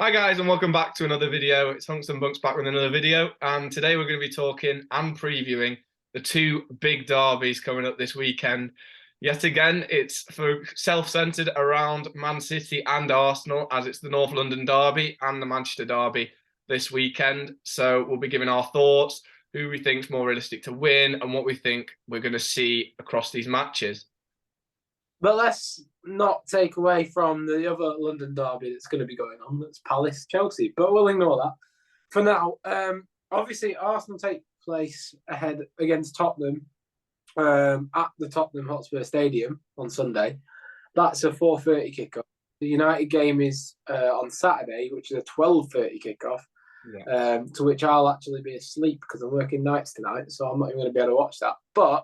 Hi guys, and welcome back to another video. It's Hunks and Bunks back with another video, and today we're going to be talking and previewing the two big derbies coming up this weekend. Yet again, it's self-centered around Man City and Arsenal, as it's the North London derby and the Manchester derby this weekend. So we'll be giving our thoughts, who we think is more realistic to win, and what we think we're going to see across these matches. But let's not take away from the other London derby that's going to be going on. That's Palace Chelsea. But we'll ignore that for now. Obviously, Arsenal take place ahead against Tottenham at the Tottenham Hotspur Stadium on Sunday. That's a 4:30 kickoff. The United game is on Saturday, which is a 12:30 kickoff. Yeah. To which I'll actually be asleep because I'm working nights tonight, so I'm not even going to be able to watch that. But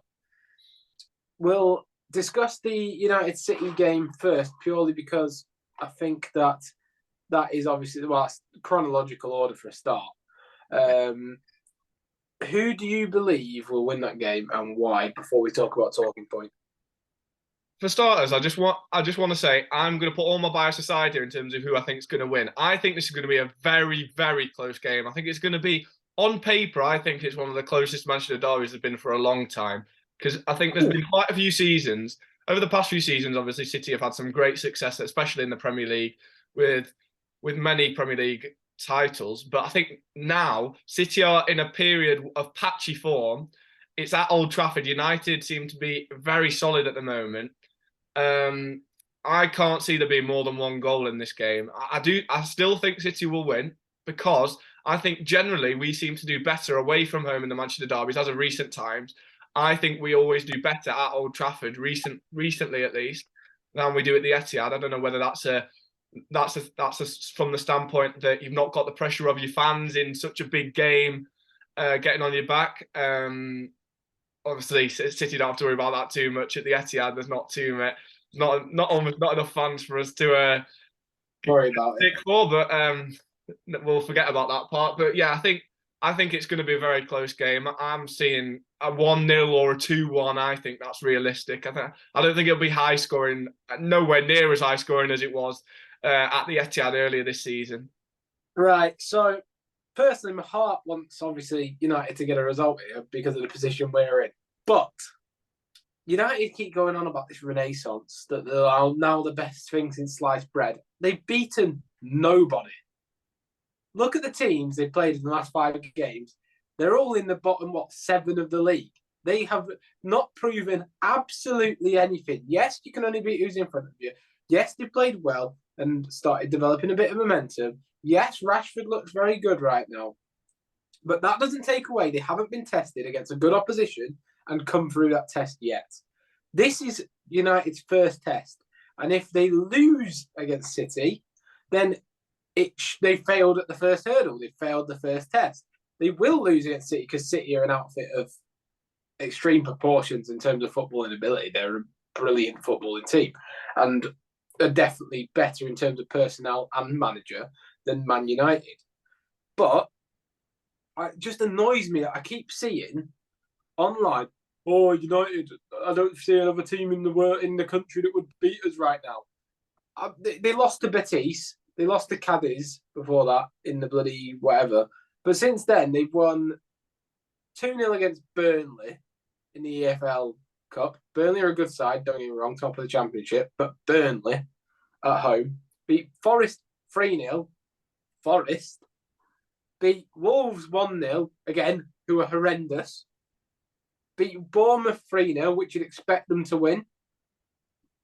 we'll discuss the United City game first, purely because I think that is obviously it's chronological order for a start. Who do you believe will win that game and why? Before we talk about talking point. For starters, I just want to say I'm going to put all my bias aside here in terms of who I think is going to win. I think this is going to be a very, very close game. I think it's going to be, on paper, I think it's one of the closest Manchester derbies has been for a long time. Because I think there's been quite a few seasons, over the past few seasons, obviously City have had some great success, especially in the Premier League, with many Premier League titles. But I think now City are in a period of patchy form. It's at Old Trafford. United seem to be very solid at the moment. I can't see there being more than one goal in this game. I still think City will win because I think generally we seem to do better away from home in the Manchester derbies as of recent times. I think we always do better at Old Trafford, recently at least, than we do at the Etihad. I don't know whether that's from the standpoint that you've not got the pressure of your fans in such a big game getting on your back. Obviously, City don't have to worry about that too much at the Etihad. There's not enough fans for us to worry about it. But we'll forget about that part. But yeah, I think it's going to be a very close game. I'm seeing a 1-0 or a 2-1. I think that's realistic. I don't think it'll be high scoring, nowhere near as high scoring as it was at the Etihad earlier this season. Right. So personally, my heart wants obviously United to get a result here because of the position we're in. But United keep going on about this renaissance that they are now the best thing since sliced bread. They've beaten nobody. Look at the teams they've played in the last 5 games. They're all in the bottom, 7 of the league. They have not proven absolutely anything. Yes, you can only beat who's in front of you. Yes, they played well and started developing a bit of momentum. Yes, Rashford looks very good right now. But that doesn't take away they haven't been tested against a good opposition and come through that test yet. This is United's first test. And if they lose against City, then they failed at the first hurdle. They failed the first test. They will lose against City because City are an outfit of extreme proportions in terms of footballing ability. They're a brilliant footballing team and are definitely better in terms of personnel and manager than Man United. But it just annoys me that I keep seeing online, oh, United, I don't see another team in the country that would beat us right now. They lost to Betis. They lost to Cadiz before that in the bloody whatever. But since then, they've won 2-0 against Burnley in the EFL Cup. Burnley are a good side, don't get me wrong, top of the Championship. But Burnley at home beat Forest 3-0. Forest beat Wolves 1-0, again, who are horrendous. Beat Bournemouth 3-0, which you'd expect them to win.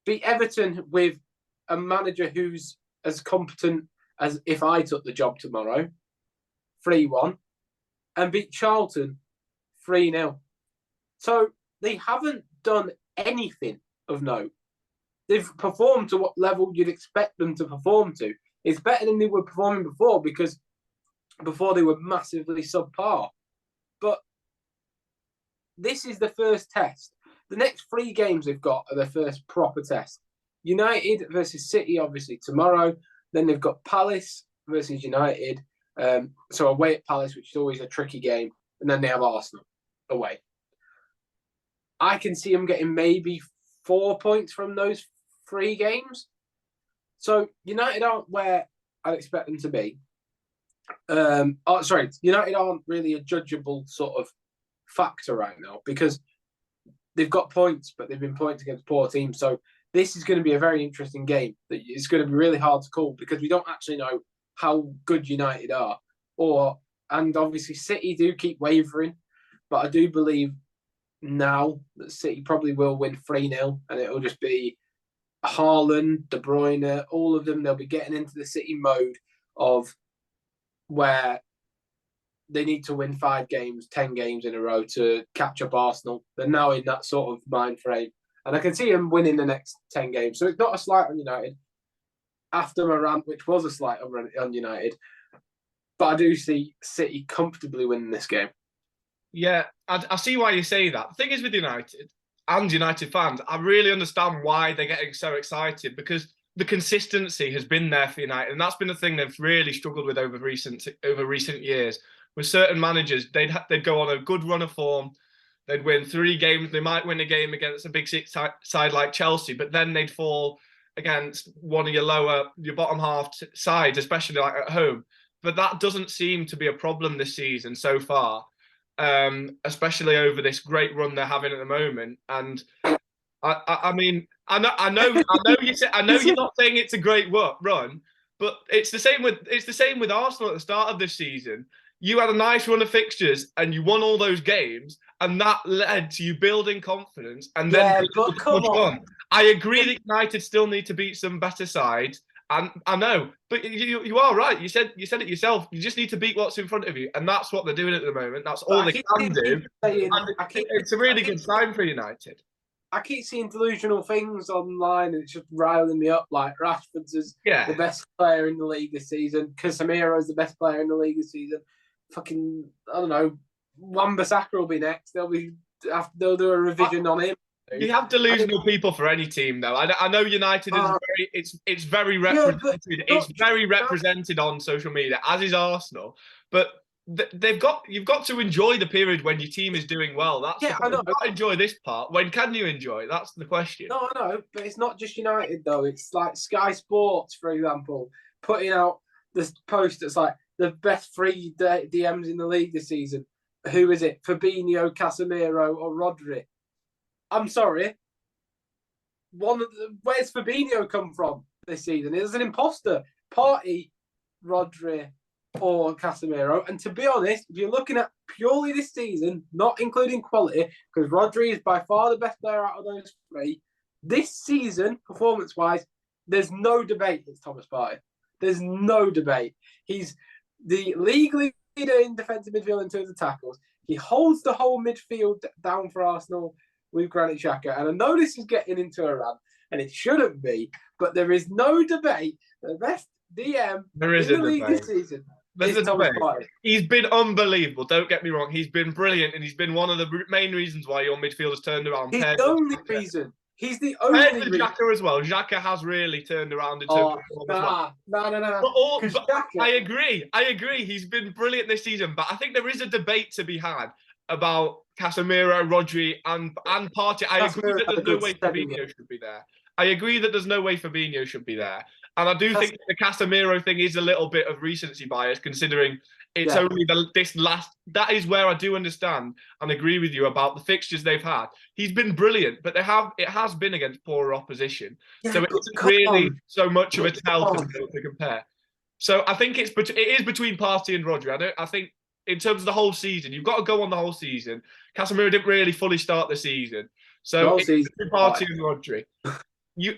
Beat Everton with a manager who's as competent as if I took the job tomorrow, 3-1, and beat Charlton 3-0. So they haven't done anything of note. They've performed to what level you'd expect them to perform to. It's better than they were performing before because before they were massively subpar. But this is the first test. The next 3 games they've got are the first proper test. United versus City, obviously, tomorrow. Then they've got Palace versus United. So away at Palace, which is always a tricky game. And then they have Arsenal away. I can see them getting maybe 4 points from those 3 games. So United aren't where I'd expect them to be. Sorry, United aren't really a judgeable sort of factor right now because they've got points, but they've been points against poor teams. So this is going to be a very interesting game. That it's going to be really hard to call because we don't actually know how good United are. And obviously City do keep wavering, but I do believe now that City probably will win 3-0, and it'll just be Haaland, De Bruyne, all of them. They'll be getting into the City mode of where they need to win 5 games, 10 games in a row to catch up Arsenal. They're now in that sort of mind frame. And I can see them winning the next 10 games. So it's not a slight on United after my rant, which was a slight on United. But I do see City comfortably winning this game. Yeah, I see why you say that. The thing is with United and United fans, I really understand why they're getting so excited because the consistency has been there for United. And that's been the thing they've really struggled with over recent years. With certain managers, they'd go on a good run of form. They'd win 3 games. They might win a game against a big side like Chelsea, but then they'd fall against one of your bottom half sides, especially like at home. But that doesn't seem to be a problem this season so far, especially over this great run they're having at the moment. And I mean, I know you're not saying it's a great run, but it's the same with Arsenal at the start of this season. You had a nice run of fixtures and you won all those games, and that led to you building confidence. And then, but come on. I agree that United still need to beat some better sides, and I know, but you are right. You said it yourself. You just need to beat what's in front of you, and that's what they're doing at the moment. That's all they can do. It's a really good sign for United. I keep seeing delusional things online, and it's just riling me up. Like Rashford's the best player in the league this season. Casemiro's the best player in the league this season. Fucking, I don't know. Wan-Bissaka will be next. They'll do a revision on him. You have delusional people for any team, though. I know United is it's very represented. It's very represented on social media, as is Arsenal. But you've got to enjoy the period when your team is doing well. I know. Enjoy this part. When can you enjoy it? That's the question. No, I know, but it's not just United though. It's like Sky Sports, for example, putting out this post that's like the best 3 DMs in the league this season. Who is it? Fabinho, Casemiro, or Rodri? I'm sorry. Where's Fabinho come from this season? It's an imposter. Partey, Rodri, or Casemiro. And to be honest, if you're looking at purely this season, not including quality, because Rodri is by far the best player out of those 3, this season, performance-wise, there's no debate it's Thomas Partey. There's no debate. He's the league leader in defensive midfield in terms of tackles. He holds the whole midfield down for Arsenal with Granit Xhaka. And I know this is getting into a rant, and it shouldn't be, but there is no debate. The best DM in the league this season is Thomas Partey. He's been unbelievable. Don't get me wrong. He's been brilliant, and he's been one of the main reasons why your midfield has turned around. He's the only reason. He's the only reason. Xhaka as well. Xhaka has really turned around in terms of form as well. No. I agree. He's been brilliant this season, but I think there is a debate to be had about Casemiro, Rodri, and Partey. I agree that there's no way Fabinho should be there. And I do think the Casemiro thing is a little bit of recency bias, considering it's only this last. That is where I do understand and agree with you about the fixtures they've had. He's been brilliant, but it has been against poorer opposition, so it isn't really so much of a tell to compare. So I think it is between Partey and Rodri. I think in terms of the whole season, you've got to go on the whole season. Casemiro didn't really fully start the season, so it's Partey and Rodri.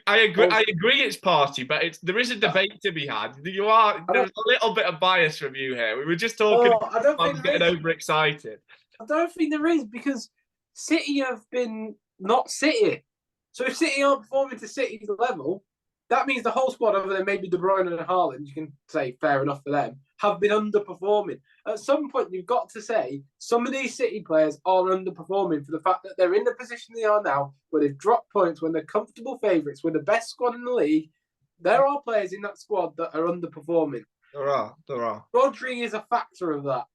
I agree it's Partey, but there is a debate to be had. There's a little bit of bias from you here. We were just talking about getting overexcited. I don't think there is, because City have been not City. So if City aren't performing to City's level, that means the whole squad, other than maybe De Bruyne and Haaland, you can say fair enough for them, have been underperforming. At some point, you've got to say some of these City players are underperforming for the fact that they're in the position they are now, where they've dropped points when they're comfortable favourites, with the best squad in the league. There are players in that squad that are underperforming. There are. Rodri is a factor of that.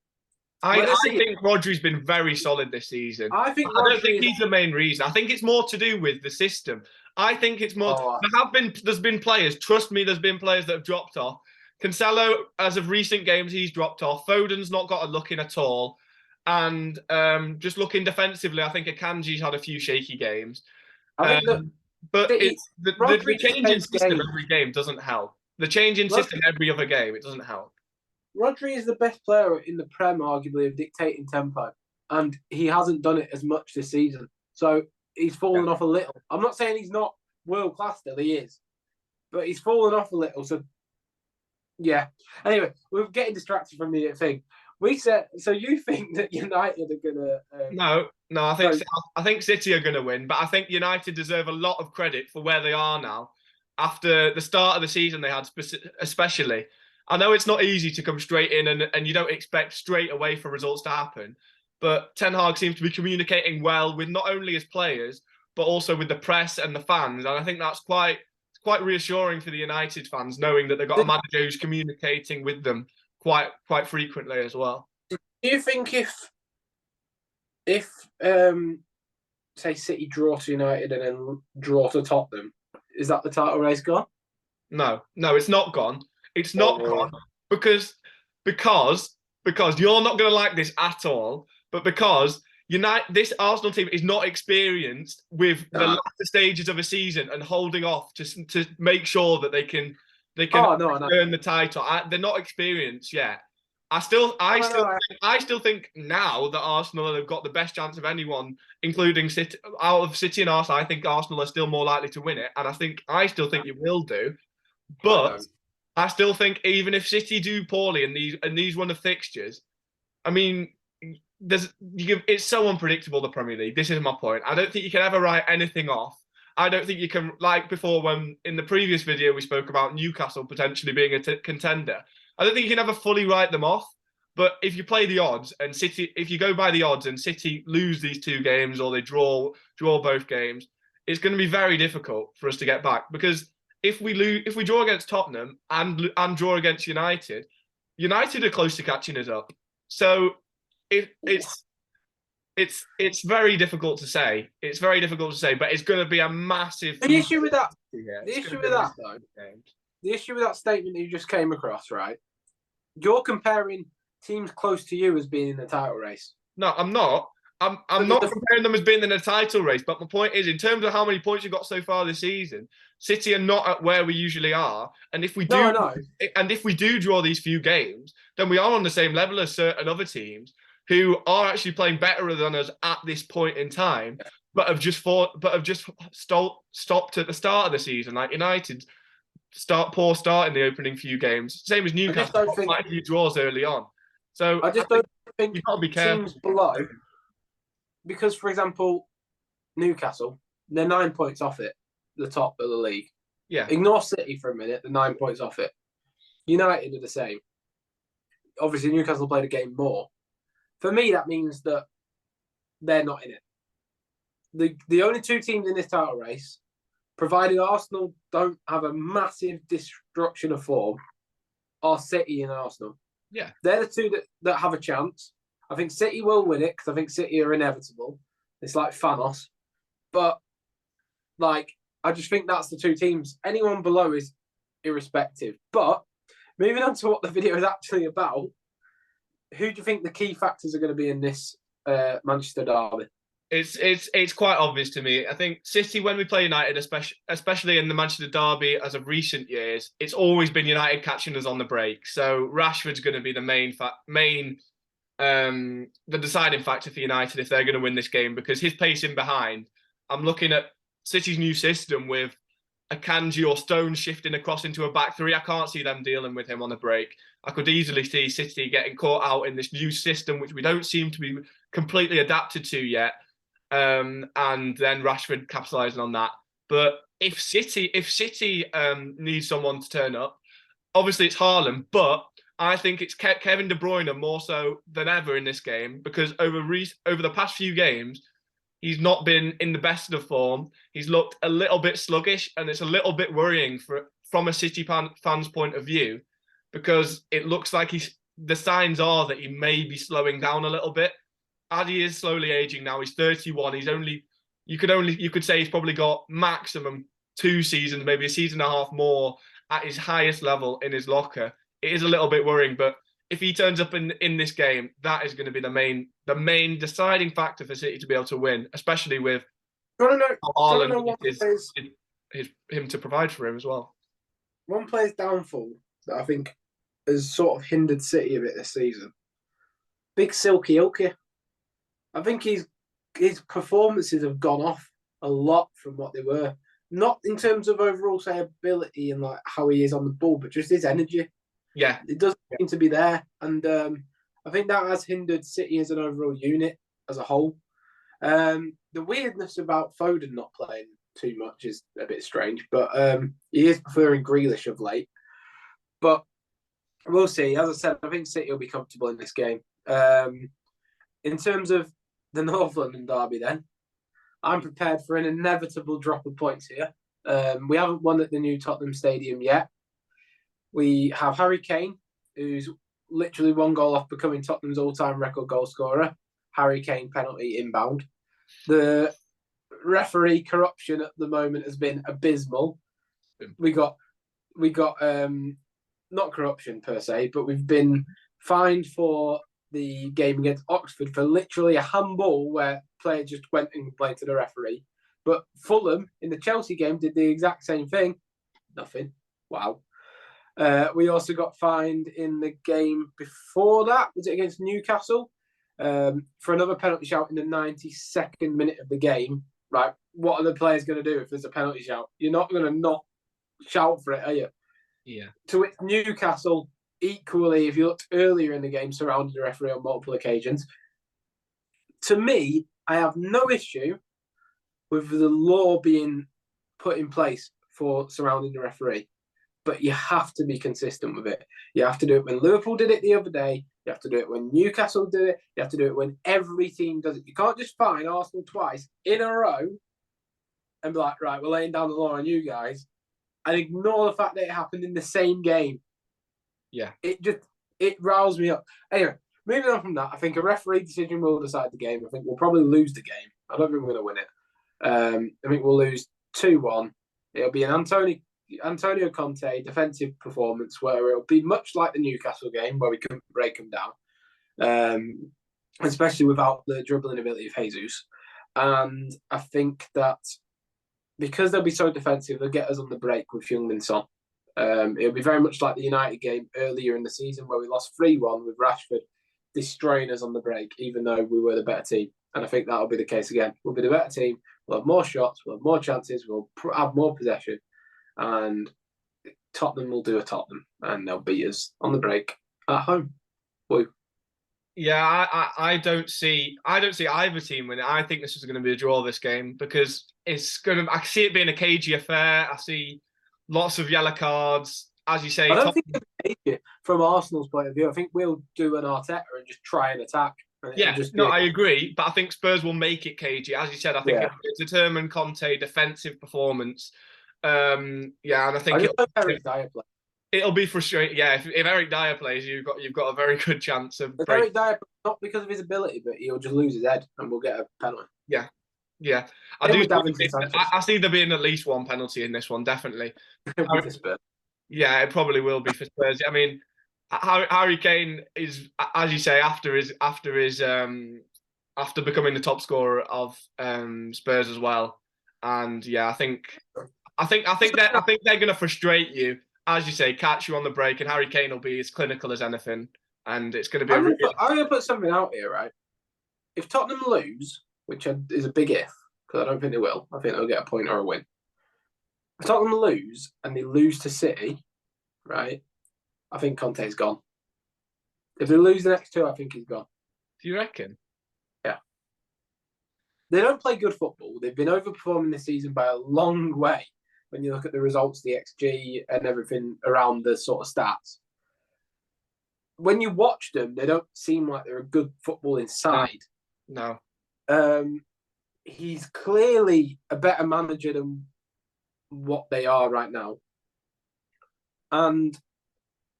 I think Rodri's been very solid this season. I don't think he's the main reason. I think it's more to do with the system. I think it's more. There's been players. Trust me, there's been players that have dropped off. Cancelo, as of recent games, he's dropped off. Foden's not got a look in at all. And just looking defensively, I think Akanji's had a few shaky games. I think that But the Rodri's change in best system game. every game doesn't help. The change in system every other game, it doesn't help. Rodri is the best player in the Prem, arguably, of dictating tempo, and he hasn't done it as much this season. So he's fallen off a little. I'm not saying he's not world class still, he is, but he's fallen off a little. So yeah. Anyway, we're getting distracted from the thing. We said, so you think that United are gonna? No. I think City are going to win, but I think United deserve a lot of credit for where they are now. After the start of the season, they had especially. I know it's not easy to come straight in and you don't expect straight away for results to happen, but Ten Hag seems to be communicating well with not only his players but also with the press and the fans, and I think that's quite reassuring for the United fans, knowing that they've got a manager who's communicating with them quite frequently as well. Do you think if say City draw to United and then draw to Tottenham, is that the title race gone? No, it's not gone. It's not gone because you're not going to like this at all, but because this Arsenal team is not experienced with the latter stages of a season and holding off to make sure that they can earn the title. They're not experienced yet. I still think now that Arsenal have got the best chance of anyone, including City. Out of City and Arsenal, I think Arsenal are still more likely to win it, and I still think you will do. But I still think even if City do poorly in these run of fixtures, I mean, it's so unpredictable, the Premier League. This is my point. I don't think you can ever write anything off. I don't think you can, like before when in the previous video we spoke about Newcastle potentially being a contender. I don't think you can ever fully write them off. But if you play the odds and if you go by the odds and City lose these two games or they draw both games, it's going to be very difficult for us to get back, because if we draw against Tottenham and draw against United are close to catching us up. So it's very difficult to say. It's very difficult to say, but it's going to be a massive. The issue with that statement you just came across, right? You're comparing teams close to you as being in the title race. No, I'm not. I'm not comparing them as being in a title race, but my point is, in terms of how many points you've got so far this season, City are not at where we usually are. And if we do draw these few games, then we are on the same level as certain other teams who are actually playing better than us at this point in time, but have just stopped at the start of the season. Like United, poor start in the opening few games. Same as Newcastle, quite a few draws early on. So I don't think you've got to be careful. Teams below. Because, for example, Newcastle, they're 9 points off it, the top of the league. Yeah. Ignore City for a minute, they're 9 points off it. United are the same. Obviously, Newcastle played a game more. For me, that means that they're not in it. The only two teams in this title race, provided Arsenal don't have a massive destruction of form, are City and Arsenal. Yeah. They're the two that have a chance. I think City will win it because I think City are inevitable. It's like Thanos. But, I just think that's the two teams. Anyone below is irrespective. But, moving on to what the video is actually about, who do you think the key factors are going to be in this Manchester derby? It's quite obvious to me. I think City, when we play United, especially in the Manchester derby as of recent years, it's always been United catching us on the break. So Rashford's going to be the deciding factor for United if they're going to win this game, because his pace in behind. I'm looking at City's new system with Akanji or Stones shifting across into a back three. I can't see them dealing with him on the break. I could easily see City getting caught out in this new system, which we don't seem to be completely adapted to yet. And then Rashford capitalising on that. But if City needs someone to turn up, obviously it's Haaland, but I think it's Kevin De Bruyne more so than ever in this game, because over the past few games, he's not been in the best of form. He's looked a little bit sluggish, and it's a little bit worrying from a City fan's point of view, because it looks like the signs are that he may be slowing down a little bit. Addy is slowly aging now. He's 31. You could say he's probably got maximum 2 seasons, maybe a season and a half more at his highest level in his locker. it is a little bit worrying. But if he turns up in this game, that is going to be the main deciding factor for City to be able to win, especially with Haaland him to provide for him as well. One player's downfall that I think has sort of hindered City a bit this season. Big Silky Ilky. I think his performances have gone off a lot from what they were. Not in terms of overall, say, ability and like how he is on the ball, but just his energy. Yeah. It doesn't seem to be there. And I think that has hindered City as an overall unit as a whole. The weirdness about Foden not playing too much is a bit strange, but he is preferring Grealish of late. But we'll see. As I said, I think City will be comfortable in this game. In terms of the North London derby, then, I'm prepared for an inevitable drop of points here. We haven't won at the new Tottenham Stadium yet. We have Harry Kane, who's literally one goal off becoming Tottenham's all-time record goal scorer. Harry Kane penalty inbound. The referee corruption at the moment has been abysmal. We got not corruption per se, but we've been fined for the game against Oxford for literally a handball where a player just went and complained to the referee. But Fulham in the Chelsea game did the exact same thing. Nothing. Wow. We also got fined in the game before that. Was it against Newcastle? For another penalty shout in the 92nd minute of the game. Right. What are the players going to do if there's a penalty shout? You're not going to not shout for it, are you? Yeah. To which Newcastle, equally, if you looked earlier in the game, surrounded the referee on multiple occasions. To me, I have no issue with the law being put in place for surrounding the referee. But you have to be consistent with it. You have to do it when Liverpool did it the other day. You have to do it when Newcastle did it. You have to do it when every team does it. You can't just fine Arsenal twice in a row and be like, right, we're laying down the law on you guys, and ignore the fact that it happened in the same game. Yeah. It riles me up. Anyway, moving on from that, I think a referee decision will decide the game. I think we'll probably lose the game. I don't think we're going to win it. I think we'll lose 2-1. It'll be an Antonio Conte defensive performance where it'll be much like the Newcastle game where we couldn't break them down, especially without the dribbling ability of Jesus. And I think that because they'll be so defensive, they'll get us on the break with Heung-min Son. It'll be very much like the United game earlier in the season where we lost 3-1 with Rashford destroying us on the break, even though we were the better team. And I think that'll be the case again. We'll be the better team. We'll have more shots. We'll have more chances. We'll have more possession. And Tottenham will do a Tottenham, and they'll beat us on the break at home. Woo. Yeah, I don't see either team winning. I think this is going to be a draw this game because I see it being a cagey affair. I see lots of yellow cards, as you say. I don't think it's cagey from Arsenal's point of view. I think we'll do an Arteta and just try and attack. I agree, but I think Spurs will make it cagey. As you said, I think it'll be a determined Conte defensive performance. And I think it'll be frustrating. Yeah, if Eric Dyer plays, you've got a very good chance of. Eric Dyer, not because of his ability, but he'll just lose his head, and we'll get a penalty. Yeah. I see there being at least one penalty in this one, definitely. Yeah, it probably will be for Spurs. I mean, Harry Kane is, as you say, after becoming the top scorer of Spurs as well, and yeah, I think they're going to frustrate you, as you say, catch you on the break, and Harry Kane will be as clinical as anything, and it's going to be. I'm going to put something out here, right? If Tottenham lose, which is a big if, because I don't think they will. I think they'll get a point or a win. If Tottenham lose and they lose to City, right? I think Conte's gone. If they lose the next two, I think he's gone. Do you reckon? Yeah. They don't play good football. They've been overperforming this season by a long way when you look at the results, the XG and everything around the sort of stats. When you watch them, they don't seem like they're a good footballing side. No. He's clearly a better manager than what they are right now. And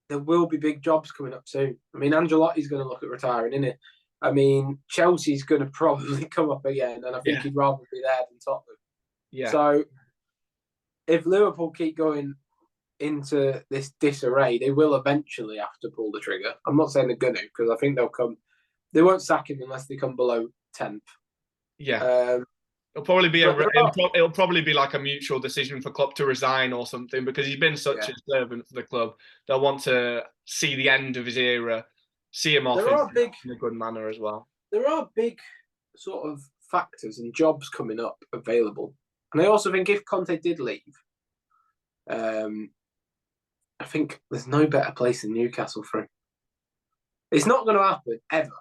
there will be big jobs coming up soon. I mean, Ancelotti's going to look at retiring, isn't it? I mean, Chelsea's going to probably come up again, and I think he'd rather be there than Tottenham. Yeah. So if Liverpool keep going into this disarray, they will eventually have to pull the trigger. I'm not saying they're going to, because I think they'll come. They won't sack him unless they come below 10th. Yeah. It'll probably be it'll probably be like a mutual decision for Klopp to resign or something, because he's been such a servant for the club. They'll want to see the end of his era, see him off in a good manner as well. There are big sort of factors and jobs coming up available, and I also think if Conte did leave, I think there's no better place than Newcastle for him. It's not going to happen ever,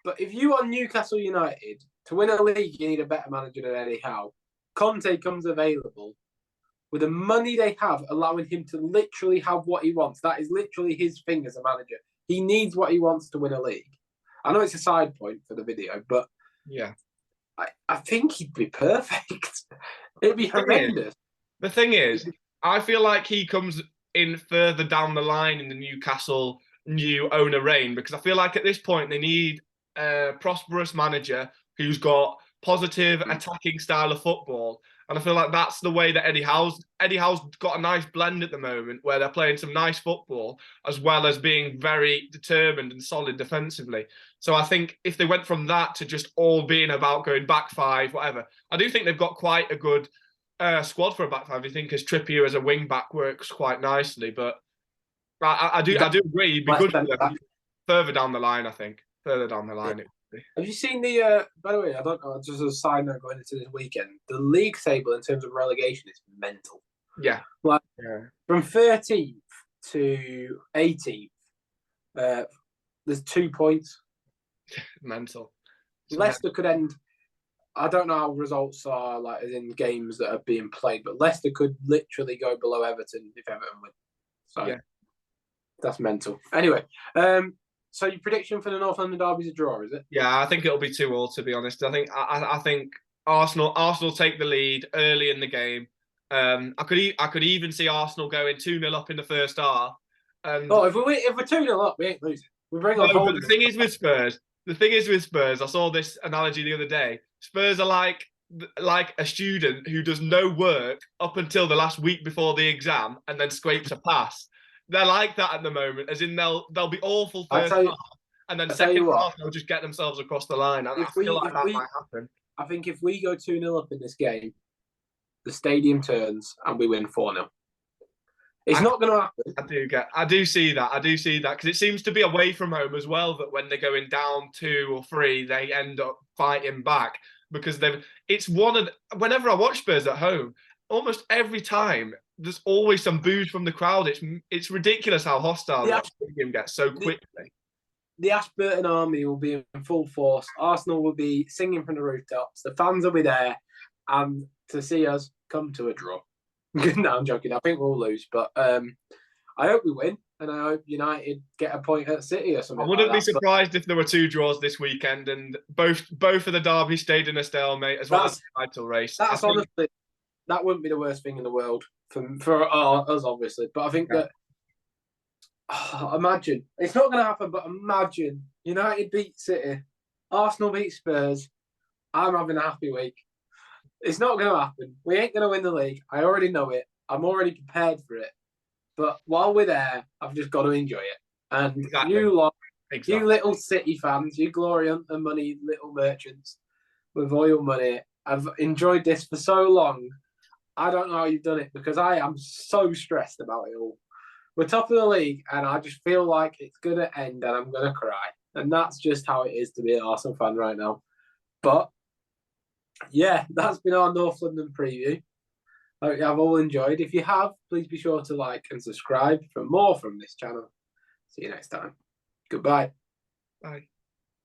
but if you are Newcastle United, to win a league, you need a better manager than Eddie Howe. Conte comes available with the money they have, allowing him to literally have what he wants. That is literally his thing as a manager. He needs what he wants to win a league. I know it's a side point for the video, but yeah, I think he'd be perfect. It'd be horrendous. The thing is, I feel like he comes in further down the line in the Newcastle new owner reign, because I feel like at this point they need a prosperous manager who's got positive attacking style of football. And I feel like that's the way that Eddie Howe's got a nice blend at the moment, where they're playing some nice football as well as being very determined and solid defensively. So I think if they went from that to just all being about going back five, whatever, I do think they've got quite a good squad for a back five. I think as Trippier as a wing back works quite nicely, but I do agree. It'd be good for them further down the line. I think further down the line. Have you seen the? By the way, I don't know. Just a side note going into this weekend, the league table in terms of relegation is mental. Yeah, from 13th to 18th, there's 2 points. Mental. Leicester could end. I don't know how results are like as in games that are being played, but Leicester could literally go below Everton if Everton win. So that's mental. Anyway, so your prediction for the North London derby is a draw, is it? Yeah, I think it'll be 2-2, to be honest. I think Arsenal take the lead early in the game. I could even see Arsenal going 2-0 up in the first half. And if we're 2-0 up, we ain't losing. We bring on home. But the thing is with Spurs, I saw this analogy the other day. Spurs are like a student who does no work up until the last week before the exam and then scrapes a pass. They're like that at the moment, as in they'll be awful first half, and then second half they'll just get themselves across the line. I feel like that might happen. I think if we go 2-0 up in this game, the stadium turns and we win 4-0. It's not going to happen. I do see that because it seems to be away from home as well, that when they're going down 2 or 3, they end up fighting back, because whenever I watch Spurs at home, almost every time there's always some boos from the crowd. It's ridiculous how hostile the stadium gets so quickly. The Ashburton army will be in full force. Arsenal will be singing from the rooftops. The fans will be there, and to see us come to a draw. No, I'm joking. I think we'll lose, but I hope we win, and I hope United get a point at City or something. I wouldn't be surprised if there were 2 draws this weekend, and both of the derbies stayed in a stalemate as well as the title race. Honestly, that wouldn't be the worst thing in the world for us, obviously. But I think that imagine it's not going to happen. But imagine United beat City, Arsenal beat Spurs. I'm having a happy week. It's not going to happen. We ain't going to win the league. I already know it. I'm already prepared for it. But while we're there, I've just got to enjoy it. And you lot, you little City fans, you glory hunt the money, little merchants with all your money, I've enjoyed this for so long. I don't know how you've done it, because I am so stressed about it all. We're top of the league, and I just feel like it's going to end and I'm going to cry. And that's just how it is to be an Arsenal fan right now. But yeah, that's been our North London preview. I hope you have all enjoyed. If you have, please be sure to like and subscribe for more from this channel. See you next time. Goodbye. Bye.